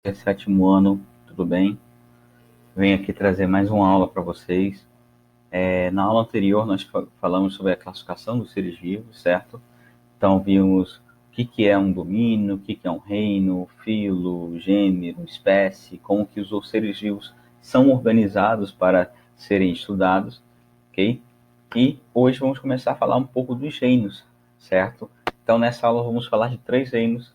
Sétimo ano, tudo bem? Venho aqui trazer mais uma aula para vocês. Na aula anterior, nós falamos sobre a classificação dos seres vivos, certo? Então, vimos o que é um domínio, o que é um reino, filo, gênero, espécie, como que os seres vivos são organizados para serem estudados, ok? E hoje vamos começar a falar um pouco dos reinos, certo? Então, nessa aula, vamos falar de três reinos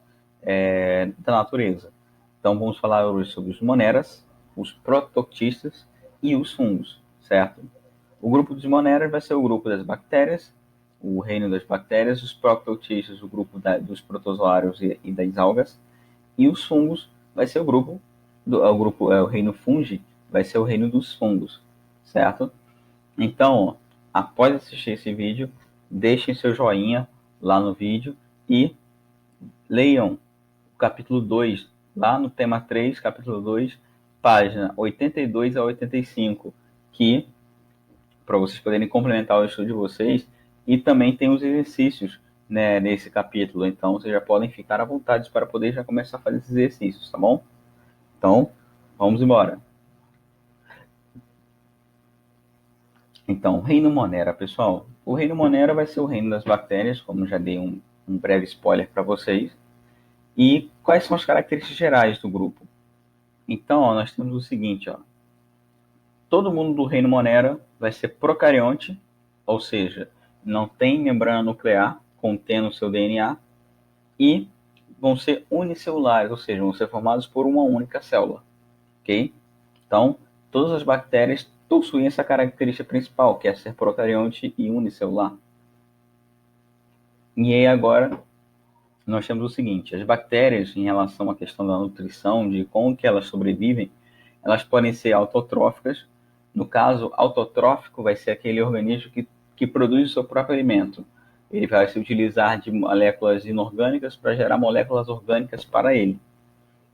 da natureza. Então, vamos falar hoje sobre os moneras, os protoctistas e os fungos, certo? O grupo dos moneras vai ser o grupo das bactérias, o reino das bactérias, os protoctistas, o grupo dos protozoários e das algas, e os fungos vai ser o reino fungi, vai ser o reino dos fungos, certo? Então, após assistir esse vídeo, deixem seu joinha lá no vídeo e leiam o capítulo 2 lá no tema 3, capítulo 2, página 82 a 85, que para vocês poderem complementar o estudo de vocês, e também tem os exercícios, né, nesse capítulo, então vocês já podem ficar à vontade para poder já começar a fazer esses exercícios, tá bom? Então, vamos embora. Então, reino Monera, pessoal. O reino Monera vai ser o reino das bactérias, como já dei um breve spoiler para vocês. E quais são as características gerais do grupo? Então, ó, nós temos o seguinte, ó. Todo mundo do reino Monera vai ser procarionte, ou seja, não tem membrana nuclear contendo o seu DNA, e vão ser unicelulares, ou seja, vão ser formados por uma única célula, ok? Então, todas as bactérias possuem essa característica principal, que é ser procarionte e unicelular. E aí agora nós temos o seguinte, as bactérias, em relação à questão da nutrição, de como que elas sobrevivem, elas podem ser autotróficas. No caso, autotrófico vai ser aquele organismo que produz o seu próprio alimento. Ele vai se utilizar de moléculas inorgânicas para gerar moléculas orgânicas para ele.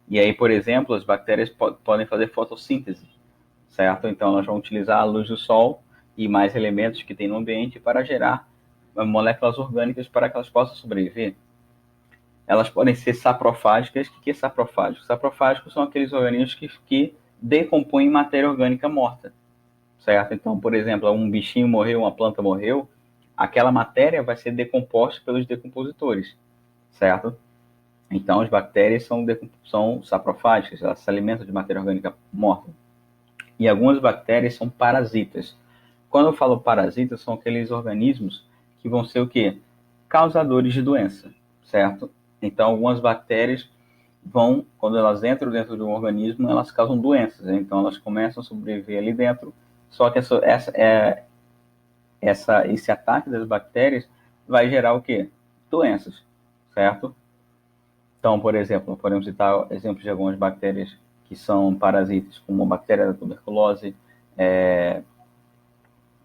E aí, por exemplo, as bactérias podem fazer fotossíntese, certo? Então, elas vão utilizar a luz do sol e mais elementos que tem no ambiente para gerar moléculas orgânicas para que elas possam sobreviver. Elas podem ser saprofágicas. O que é saprofágico? Saprofágicos são aqueles organismos que decompõem matéria orgânica morta, certo? Então, por exemplo, um bichinho morreu, uma planta morreu, aquela matéria vai ser decomposta pelos decompositores, certo? Então, as bactérias são saprofágicas, elas se alimentam de matéria orgânica morta. E algumas bactérias são parasitas. Quando eu falo parasitas, são aqueles organismos que vão ser o quê? Causadores de doença, certo? Então, algumas bactérias vão, quando elas entram dentro de um organismo, elas causam doenças. Então, elas começam a sobreviver ali dentro, só que esse ataque das bactérias vai gerar o quê? Doenças, certo? Então, por exemplo, podemos citar exemplos de algumas bactérias que são parasitas, como a bactéria da tuberculose,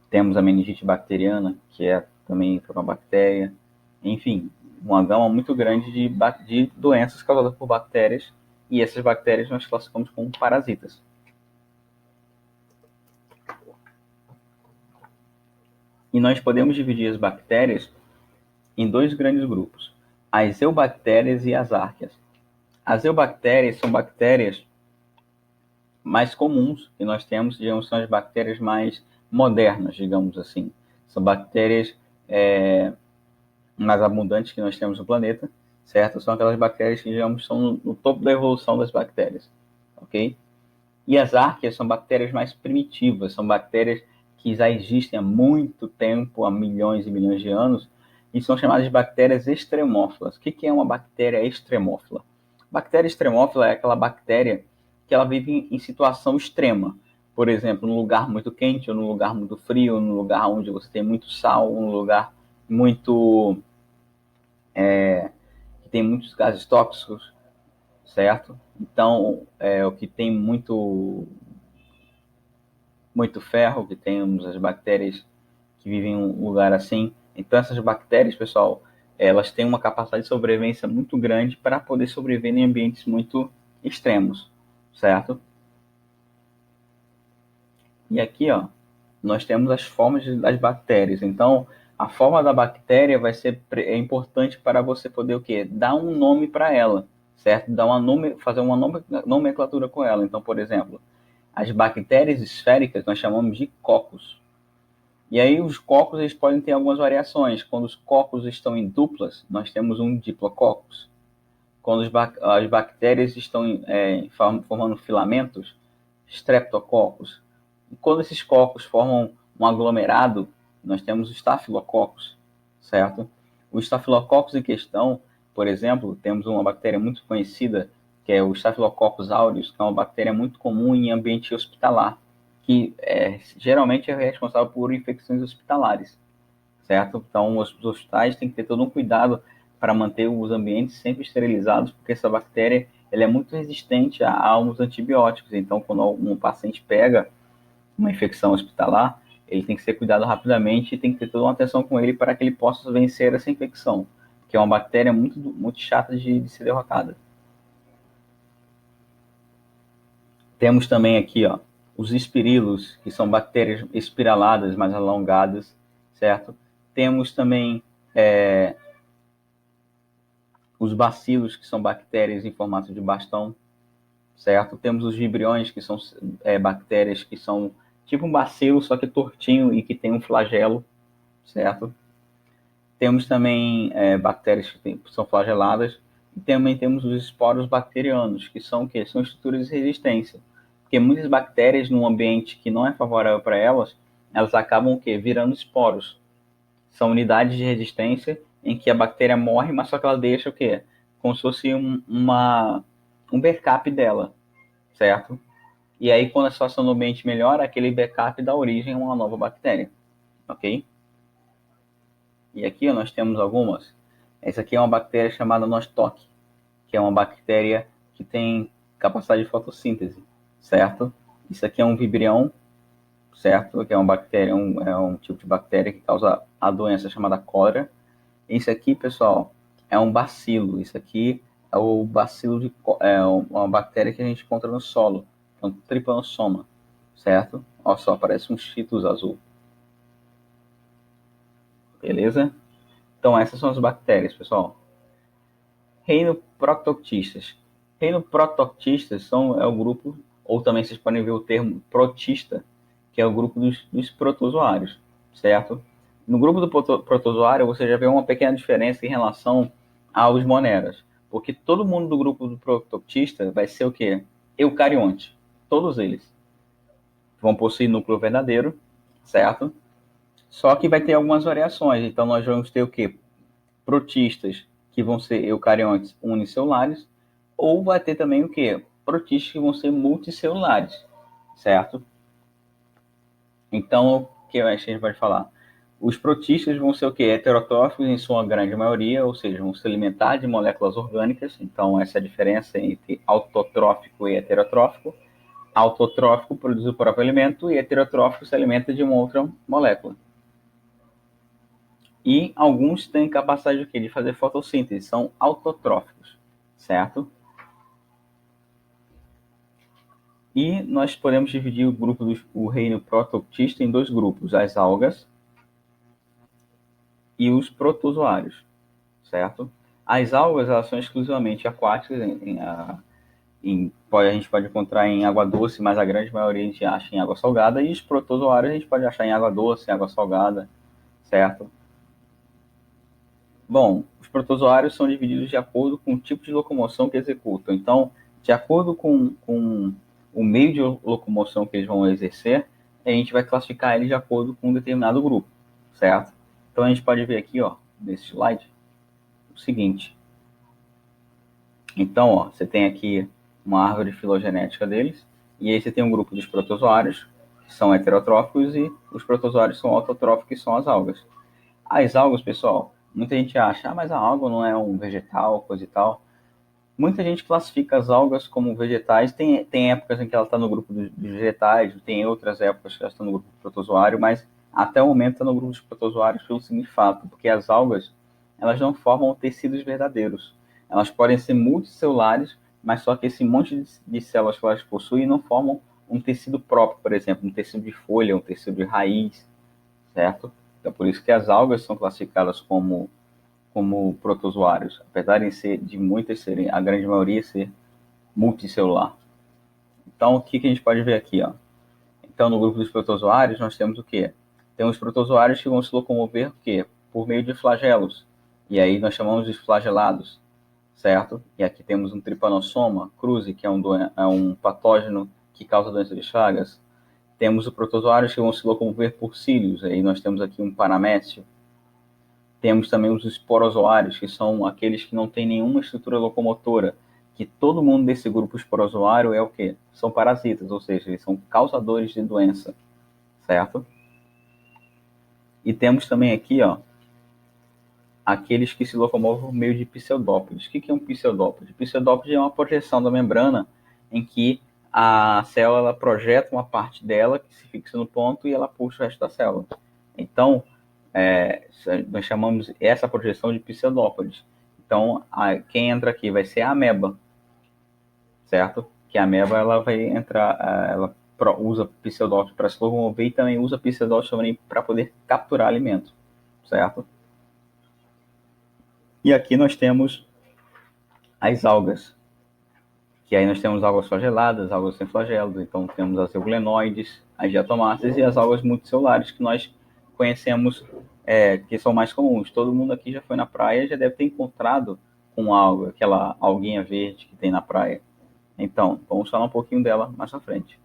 temos a meningite bacteriana, que é também uma bactéria, enfim, uma gama muito grande de doenças causadas por bactérias, e essas bactérias nós classificamos como parasitas. E nós podemos dividir as bactérias em dois grandes grupos, as eubactérias e as árqueas. As eubactérias são bactérias mais comuns que nós temos, digamos, são as bactérias mais modernas, digamos assim. São bactérias mais abundantes que nós temos no planeta, certo? São aquelas bactérias que, digamos, são no topo da evolução das bactérias, ok? E as árqueas são bactérias mais primitivas, são bactérias que já existem há muito tempo, há milhões e milhões de anos, e são chamadas de bactérias extremófilas. O que é uma bactéria extremófila? Bactéria extremófila é aquela bactéria que ela vive em situação extrema. Por exemplo, num lugar muito quente, ou num lugar muito frio, num lugar onde você tem muito sal, num lugar muito que tem muitos gases tóxicos, certo? Então, o que tem muito ferro, que temos as bactérias que vivem em um lugar assim. Então, essas bactérias, pessoal, elas têm uma capacidade de sobrevivência muito grande para poder sobreviver em ambientes muito extremos, certo? E aqui, ó, nós temos as formas das bactérias. Então, a forma da bactéria é importante para você poder o quê? Dar um nome para ela, certo? Fazer uma nomenclatura com ela. Então, por exemplo, as bactérias esféricas nós chamamos de cocos. E aí os cocos eles podem ter algumas variações. Quando os cocos estão em duplas, nós temos um diplococcus. Quando as bactérias estão formando filamentos, streptococcus. E quando esses cocos formam um aglomerado, nós temos o Staphylococcus, certo? O Staphylococcus em questão, por exemplo, temos uma bactéria muito conhecida, que é o Staphylococcus aureus, que é uma bactéria muito comum em ambiente hospitalar, que geralmente é responsável por infecções hospitalares, certo? Então, os hospitais têm que ter todo um cuidado para manter os ambientes sempre esterilizados, porque essa bactéria ela é muito resistente a alguns antibióticos. Então, quando um paciente pega uma infecção hospitalar, ele tem que ser cuidado rapidamente e tem que ter toda uma atenção com ele para que ele possa vencer essa infecção, que é uma bactéria muito, muito chata de ser derrotada. Temos também aqui, ó, os espirilos, que são bactérias espiraladas, mais alongadas, certo? Temos também os bacilos, que são bactérias em formato de bastão, certo? Temos os vibriões, que são bactérias que são tipo um bacilo, só que tortinho e que tem um flagelo, certo? Temos também bactérias que são flageladas e também temos os esporos bacterianos, que são o quê? São estruturas de resistência. Porque muitas bactérias, num ambiente que não é favorável para elas, elas acabam o quê? Virando esporos. São unidades de resistência em que a bactéria morre, mas só que ela deixa o quê? Como se fosse um backup dela, certo? E aí, quando a situação do ambiente melhora, aquele backup dá origem a uma nova bactéria, ok? E aqui ó, nós temos algumas. Essa aqui é uma bactéria chamada Nostoc, que é uma bactéria que tem capacidade de fotossíntese, certo? Isso aqui é um vibrião, certo? Que é uma bactéria, é um tipo de bactéria que causa a doença chamada cólera. Isso aqui, pessoal, é um bacilo. Isso aqui é o bacilo é uma bactéria que a gente encontra no solo, é um trypanosoma, certo? Olha só, parece um cheetos azul. Beleza? Então essas são as bactérias, pessoal. Reino Proctoctistas. Reino Proctoctistas é o grupo, ou também vocês podem ver o termo protista, que é o grupo dos protozoários, certo? No grupo do protozoário, você já vê uma pequena diferença em relação aos moneras, porque todo mundo do grupo do Proctoctista vai ser o quê? Eucarionte. Todos eles vão possuir núcleo verdadeiro, certo? Só que vai ter algumas variações. Então, nós vamos ter o quê? Protistas, que vão ser eucariontes unicelulares, ou vai ter também o quê? Protistas que vão ser multicelulares, certo? Então, o que a gente pode falar? Os protistas vão ser o quê? Heterotróficos em sua grande maioria, ou seja, vão se alimentar de moléculas orgânicas. Então, essa é a diferença entre autotrófico e heterotrófico. Autotrófico produz o próprio alimento e heterotrófico se alimenta de uma outra molécula. E alguns têm capacidade de, quê? De fazer fotossíntese, são autotróficos, certo? E nós podemos dividir o reino protoctista em dois grupos, as algas e os protozoários, certo? As algas elas são exclusivamente aquáticas, a gente pode encontrar em água doce, mas a grande maioria a gente acha em água salgada, e os protozoários a gente pode achar em água doce, em água salgada, certo? Bom, os protozoários são divididos de acordo com o tipo de locomoção que executam. Então, de acordo com o meio de locomoção que eles vão exercer, a gente vai classificar eles de acordo com um determinado grupo, certo? Então, a gente pode ver aqui, ó, nesse slide, o seguinte. Então, ó, você tem aqui uma árvore filogenética deles, e aí você tem um grupo dos protozoários, que são heterotróficos, e os protozoários são autotróficos, que são as algas. As algas, pessoal, muita gente acha, mas a alga não é um vegetal, coisa e tal. Muita gente classifica as algas como vegetais. Tem épocas em que ela está no grupo dos vegetais, tem outras épocas que ela está no grupo do protozoário, mas até o momento está no grupo dos protozoários pelo seguinte fato, porque as algas elas não formam tecidos verdadeiros. Elas podem ser multicelulares, mas só que esse monte de células que elas possuem não formam um tecido próprio, por exemplo, um tecido de folha, um tecido de raiz, certo? Então, por isso que as algas são classificadas como como protozoários, apesar de muitas serem, a grande maioria ser multicelular. Então, o que a gente pode ver aqui, ó? Então, no grupo dos protozoários, nós temos o quê? Temos protozoários que vão se locomover o quê? Por meio de flagelos. E aí nós chamamos de flagelados, certo? E aqui temos um Trypanosoma cruzi, que é um patógeno que causa doença de Chagas. Temos os protozoários que vão se locomover por cílios. Aí nós temos aqui um paramécio. Temos também os esporozoários, que são aqueles que não têm nenhuma estrutura locomotora, que todo mundo desse grupo esporozoário é o quê? São parasitas, ou seja, eles são causadores de doença, certo? E temos também aqui, ó, aqueles que se locomovem por meio de pseudópodes. O que é um pseudópode? Pseudópode é uma projeção da membrana em que a célula projeta uma parte dela que se fixa no ponto e ela puxa o resto da célula. Então, nós chamamos essa projeção de pseudópodes. Então, quem entra aqui vai ser a ameba, certo? Que a ameba ela vai entrar, ela usa pseudópodes para se locomover e também usa pseudópodes também para poder capturar alimento, certo? E aqui nós temos as algas, que aí nós temos algas flageladas, algas sem flagelos, então temos as euglenoides, as diatomáceas e as algas multicelulares que nós conhecemos, que são mais comuns. Todo mundo aqui já foi na praia e já deve ter encontrado com alga, aquela alguinha verde que tem na praia. Então, vamos falar um pouquinho dela mais à frente.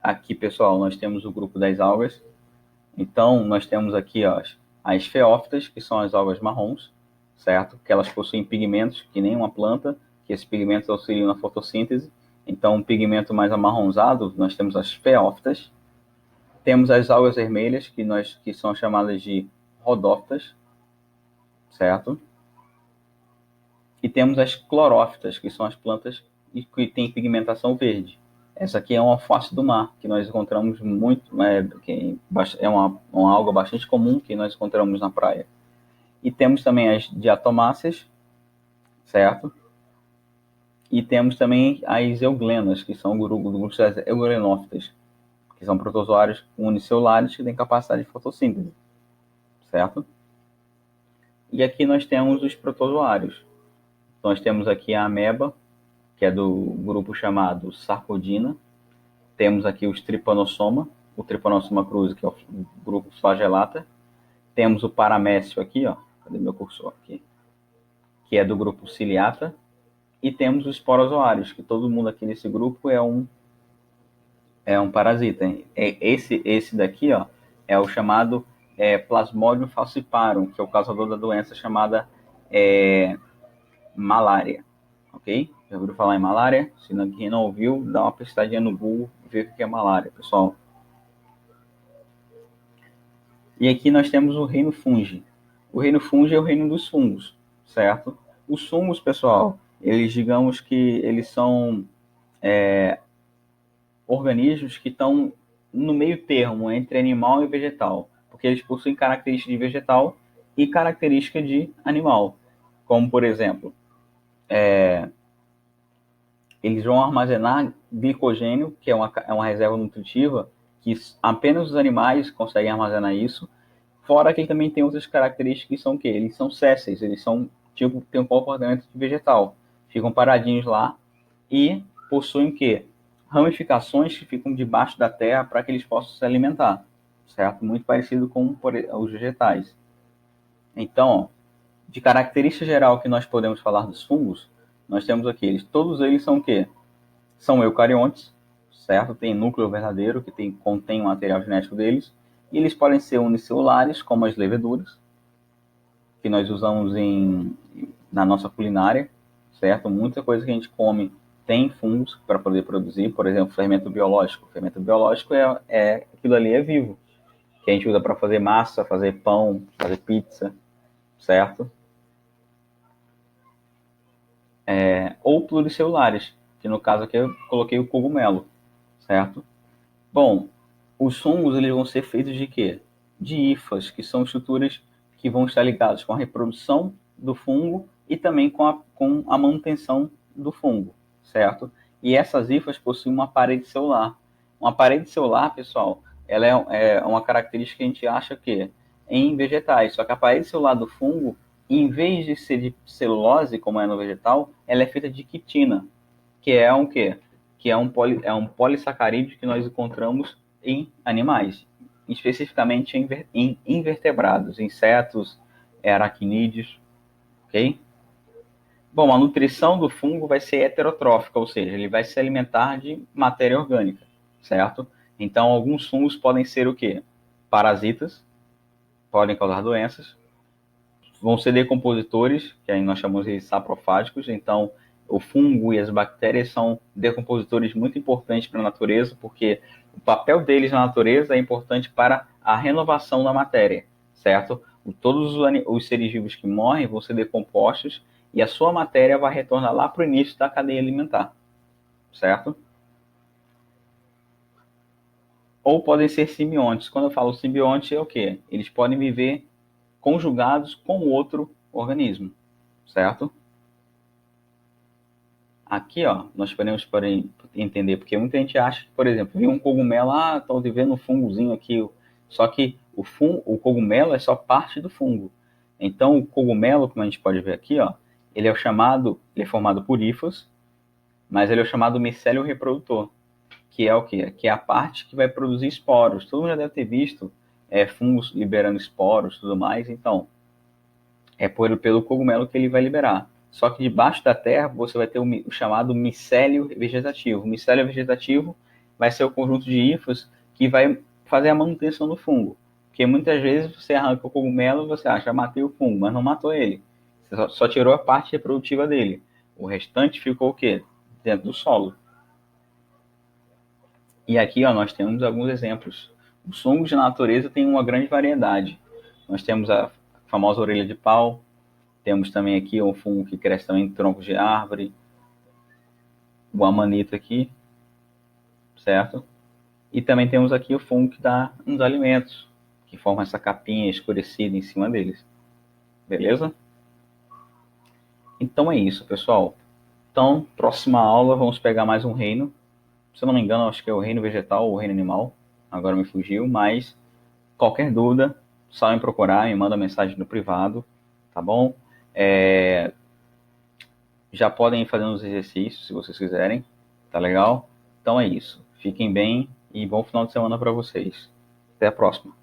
Aqui, pessoal, nós temos o grupo das algas. Então, nós temos aqui ó, as feófitas, que são as algas marrons, certo? Que elas possuem pigmentos que nem uma planta, que esses pigmentos auxiliam na fotossíntese. Então, um pigmento mais amarronzado, nós temos as feófitas. Temos as algas vermelhas, que são chamadas de rodófitas, certo? E temos as clorófitas, que são as plantas que têm pigmentação verde. Essa aqui é uma alface do mar, que nós encontramos muito, é uma alga bastante comum que nós encontramos na praia. E temos também as diatomáceas, certo? E temos também as euglenas, que são do grupo das euglenofitas, que são protozoários unicelulares que têm capacidade de fotossíntese, certo? E aqui nós temos os protozoários. Nós temos aqui a ameba, que é do grupo chamado Sarcodina. Temos aqui os Trypanosoma, o Trypanosoma cruzi, que é o grupo flagellata. Temos o paramécio aqui, ó. Cadê meu cursor aqui? Que é do grupo Ciliata. E temos os esporozoários, que todo mundo aqui nesse grupo é um parasita. Esse daqui, ó, é o chamado Plasmodium falciparum, que é o causador da doença chamada malária. Ok? Já ouviram falar em malária? Se quem não ouviu, dá uma pesquisadinha no Google e vê o que é malária, pessoal. E aqui nós temos o reino fungi. O reino fungi é o reino dos fungos, certo? Os fungos, pessoal, eles digamos que eles são organismos que estão no meio termo entre animal e vegetal, porque eles possuem características de vegetal e características de animal, como por exemplo, eles vão armazenar glicogênio, que é uma reserva nutritiva, que apenas os animais conseguem armazenar isso, fora que ele também tem outras características que são o quê? Eles são sésseis, eles são, tem um comportamento de vegetal, ficam paradinhos lá e possuem o quê? Ramificações que ficam debaixo da terra para que eles possam se alimentar, certo? Muito parecido com os vegetais. Então, de característica geral que nós podemos falar dos fungos, nós temos aqui, todos eles são o quê? São eucariontes, certo? Tem núcleo verdadeiro, que contém o material genético deles, e eles podem ser unicelulares, como as leveduras, que nós usamos na nossa culinária, certo? Muita coisa que a gente come tem fungos para poder produzir, por exemplo, fermento biológico. O fermento biológico aquilo ali é vivo, que a gente usa para fazer massa, fazer pão, fazer pizza, certo? Ou pluricelulares, que no caso aqui eu coloquei o cogumelo, certo? Bom, os fungos eles vão ser feitos de quê? De hifas, que são estruturas que vão estar ligadas com a reprodução do fungo e também com a manutenção do fungo, certo? E essas hifas possuem uma parede celular. Uma parede celular, pessoal, ela é uma característica que a gente acha que em vegetais, só que a parede celular do fungo em vez de ser de celulose, como é no vegetal, ela é feita de quitina, que é um quê? Que é um polissacarídeo que nós encontramos em animais, especificamente em invertebrados, insetos, aracnídeos, ok? Bom, a nutrição do fungo vai ser heterotrófica, ou seja, ele vai se alimentar de matéria orgânica, certo? Então, alguns fungos podem ser o quê? Parasitas, podem causar doenças, vão ser decompositores, que aí nós chamamos de saprofágicos. Então, o fungo e as bactérias são decompositores muito importantes para a natureza, porque o papel deles na natureza é importante para a renovação da matéria, certo? Todos os seres vivos que morrem vão ser decompostos e a sua matéria vai retornar lá para o início da cadeia alimentar, certo? Ou podem ser simbiontes. Quando eu falo simbionte, é o quê? Eles podem viver conjugados com outro organismo, certo? Aqui, ó, nós podemos entender, porque muita gente acha que, por exemplo, viu um cogumelo, estão vivendo um fungozinho aqui, só que o cogumelo é só parte do fungo. Então, o cogumelo, como a gente pode ver aqui, ó, ele é formado por hifos, mas ele é o chamado micélio reprodutor, que é o quê? Que é a parte que vai produzir esporos. Todo mundo já deve ter visto fungos liberando esporos e tudo mais, então, é pelo cogumelo que ele vai liberar. Só que debaixo da terra você vai ter o chamado micélio vegetativo. O micélio vegetativo vai ser o conjunto de hifos que vai fazer a manutenção do fungo. Porque muitas vezes você arranca o cogumelo e você acha, matei o fungo, mas não matou ele. Você só tirou a parte reprodutiva dele. O restante ficou o quê? Dentro do solo. E aqui ó, nós temos alguns exemplos. Os fungos de natureza têm uma grande variedade. Nós temos a famosa orelha de pau, temos também aqui um fungo que cresce também em troncos de árvore, o amanita aqui, certo? E também temos aqui o fungo que dá nos alimentos, que forma essa capinha escurecida em cima deles. Beleza? Então é isso, pessoal. Então, próxima aula, vamos pegar mais um reino. Se eu não me engano, acho que é o reino vegetal ou o reino animal. Agora me fugiu, mas qualquer dúvida, só me procurar, me manda mensagem no privado, tá bom? Já podem ir fazendo os exercícios, se vocês quiserem, tá legal? Então é isso. Fiquem bem e bom final de semana para vocês. Até a próxima.